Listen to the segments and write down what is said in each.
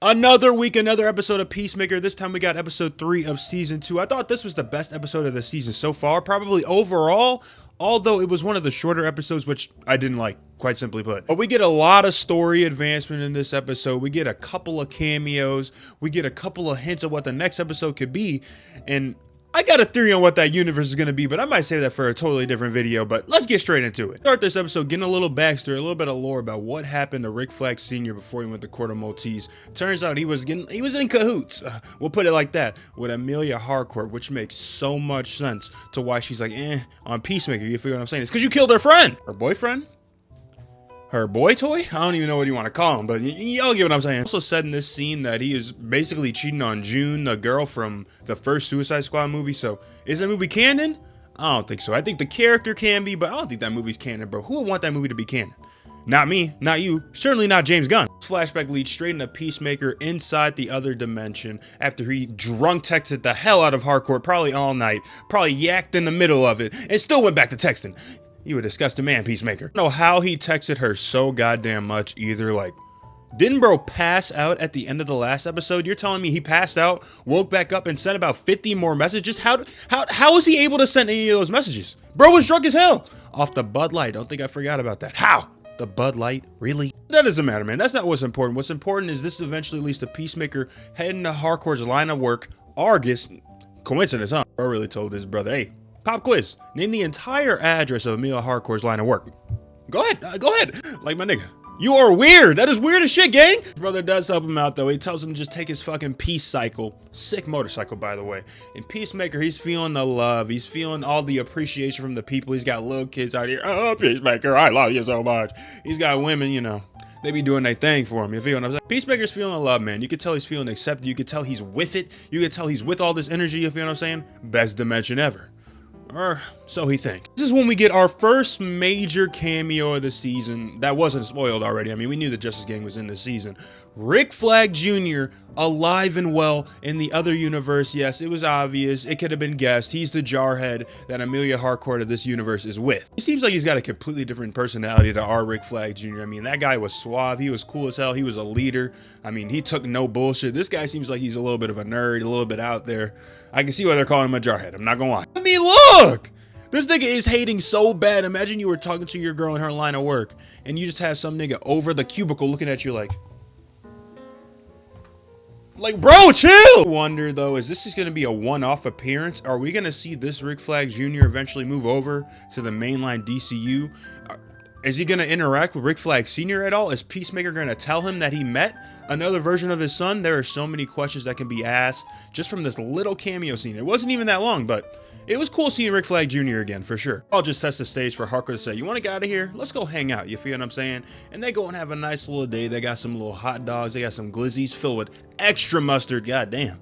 Another week, another episode of Peacemaker. This time we got episode 3 of season 2. I thought this was the best episode of the season so far, probably overall, although it was one of the shorter episodes, which I didn't like, quite simply put. But we get a lot of story advancement in this episode. We get a couple of cameos. We get a couple of hints of what the next episode could be. And I got a theory on what that universe is going to be, but I might save that for a totally different video. But let's get straight into it. Start this episode getting a little backstory, a little bit of lore about what happened to Rick Flag Sr. before he went to Court of Maltese. Turns out he was in cahoots, we'll put it like that, with Amelia Harcourt, which makes so much sense to why she's like, on Peacemaker. You feel what I'm saying? It's because you killed her friend, her boyfriend. Her boy toy? I don't even know what you want to call him, but y'all get what I'm saying. Also said in this scene that he is basically cheating on June, the girl from the first Suicide Squad movie. So is that movie canon? I don't think so. I think the character can be, but I don't think that movie's canon, bro. Who would want that movie to be canon? Not me, not you, certainly not James Gunn. Flashback leads straight into Peacemaker inside the other dimension after he drunk texted the hell out of Harcourt probably all night, probably yacked in the middle of it, and still went back to texting. You a disgusting man, Peacemaker. I don't know how he texted her so goddamn much either. Like, didn't bro pass out at the end of the last episode? You're telling me he passed out, woke back up, and sent about 50 more messages? How was he able to send any of those messages? Bro was drunk as hell. Off the Bud Light. Don't think I forgot about that. How? The Bud Light? Really? That doesn't matter, man. That's not what's important. What's important is this eventually leads to Peacemaker heading to Harcourt's line of work, Argus. Coincidence, huh? Bro really told his brother, hey, pop quiz. Name the entire address of Amelia Harcourt's line of work. Go ahead. Like my nigga. You are weird. That is weird as shit, gang. His brother does help him out, though. He tells him to just take his fucking peace cycle. Sick motorcycle, by the way. In Peacemaker, he's feeling the love. He's feeling all the appreciation from the people. He's got little kids out here. Oh, Peacemaker, I love you so much. He's got women, you know. They be doing their thing for him. You feel what I'm saying? Peacemaker's feeling the love, man. You can tell he's feeling accepted. You can tell he's with it. You can tell he's with all this energy. You feel what I'm saying? Best dimension ever. Or so he thinks. This is when we get our first major cameo of the season that wasn't spoiled already. I mean, we knew the Justice Gang was in this season. Rick Flag Jr. alive and well in the other universe. Yes, it was obvious. It could have been guessed. He's the jarhead that Amelia Harcourt of this universe is with. He seems like he's got a completely different personality to our Rick Flag Jr. I mean, that guy was suave. He was cool as hell. He was a leader. I mean, he took no bullshit. This guy seems like he's a little bit of a nerd, a little bit out there. I can see why they're calling him a jarhead. I'm not gonna lie. I mean, look! This nigga is hating so bad. Imagine you were talking to your girl in her line of work and you just have some nigga over the cubicle looking at you like, bro, chill! Wonder though, is this just gonna be a one-off appearance? Are we gonna see this Rick Flag Jr. eventually move over to the mainline DCU? Is he gonna interact with Rick Flag Sr. at all? Is Peacemaker gonna tell him that he met another version of his son? There are so many questions that can be asked just from this little cameo scene. It wasn't even that long, but it was cool seeing Rick Flag Jr. again, for sure. All just sets the stage for Harcourt to say, you want to get out of here? Let's go hang out. You feel what I'm saying? And they go and have a nice little day. They got some little hot dogs. They got some glizzies filled with extra mustard. God damn.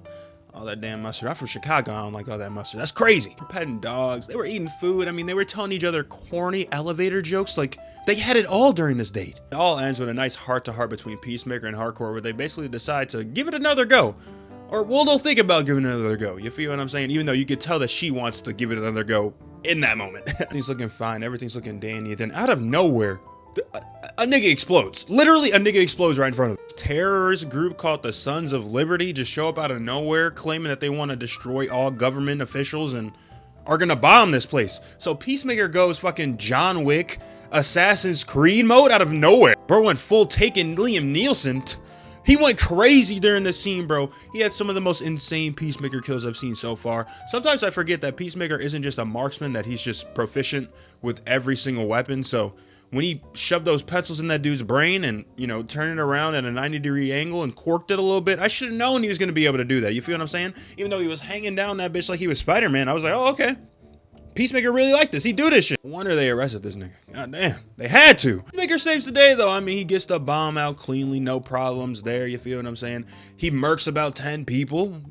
All that damn mustard. I'm from Chicago. I don't like all that mustard. That's crazy. They're petting dogs. They were eating food. I mean, they were telling each other corny elevator jokes. Like, they had it all during this date. It all ends with a nice heart-to-heart between Peacemaker and Harcourt where they basically decide to give it another go. Or, well, they'll think about giving it another go. You feel what I'm saying? Even though you could tell that she wants to give it another go in that moment. Everything's looking fine. Everything's looking dandy. Then out of nowhere, a nigga explodes. Literally, a nigga explodes right in front of them. This terrorist group called the Sons of Liberty just show up out of nowhere claiming that they want to destroy all government officials and are going to bomb this place. So Peacemaker goes fucking John Wick, Assassin's Creed mode out of nowhere. Bro went full Taken Liam Neeson. He went crazy during this scene, bro. He had some of the most insane Peacemaker kills I've seen so far. Sometimes I forget that Peacemaker isn't just a marksman, that he's just proficient with every single weapon. So when he shoved those pencils in that dude's brain and, you know, turned it around at a 90-degree angle and corked it a little bit, I should have known he was going to be able to do that. You feel what I'm saying? Even though he was hanging down that bitch like he was Spider-Man, I was like, oh, okay. Peacemaker really liked this. He do this shit. No wonder they arrested this nigga. God damn. They had to. Peacemaker saves the day though. I mean, he gets the bomb out cleanly. No problems there. You feel what I'm saying? He murks about 10 people.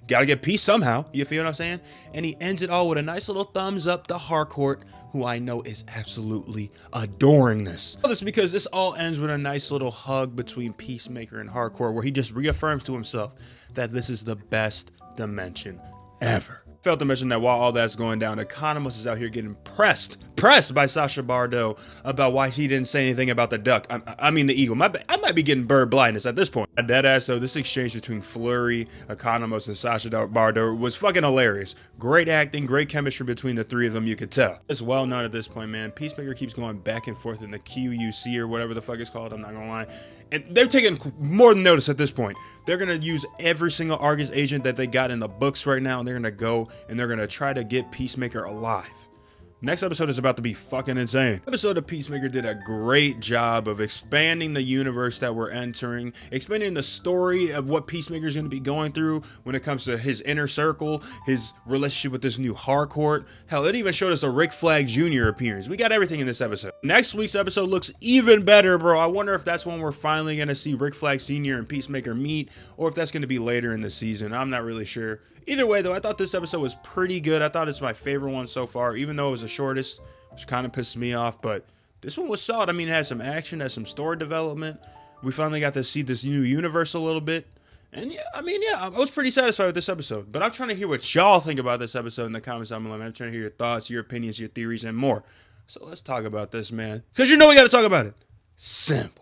Gotta get peace somehow. You feel what I'm saying? And he ends it all with a nice little thumbs up to Harcourt, who I know is absolutely adoring this. This is because this all ends with a nice little hug between Peacemaker and Harcourt where he just reaffirms to himself that this is the best dimension ever. Failed to mention that while all that's going down, Economos is out here getting pressed by Sacha Bardot about why he didn't say anything about the duck. I mean the eagle. I might be getting bird blindness at this point. Deadass, though, this exchange between Fleury, Economos, and Sacha Bardot was fucking hilarious. Great acting, great chemistry between the three of them, you could tell. It's well known at this point, man. Peacemaker keeps going back and forth in the QUC or whatever the fuck it's called, I'm not gonna lie. And they're taking more than notice at this point. They're going to use every single Argus agent that they got in the books right now, and they're going to go and they're going to try to get Peacemaker alive. Next episode is about to be fucking insane. Episode of Peacemaker did a great job of expanding the universe that we're entering, expanding the story of what Peacemaker is going to be going through when it comes to his inner circle, his relationship with this new Harcourt. Hell, it even showed us a Rick Flag Jr. appearance. We got everything in this episode. Next week's episode looks even better, bro. I wonder if that's when we're finally going to see Rick Flag Sr. and Peacemaker meet, or if that's going to be later in the season. I'm not really sure. Either way, though, I thought this episode was pretty good. I thought it's my favorite one so far, even though it was the shortest, which kind of pisses me off. But this one was solid. I mean, it had some action, had some story development. We finally got to see this new universe a little bit. And yeah, I was pretty satisfied with this episode. But I'm trying to hear what y'all think about this episode in the comments down below. I'm trying to hear your thoughts, your opinions, your theories, and more. So let's talk about this, man. Because you know we got to talk about it. Simple.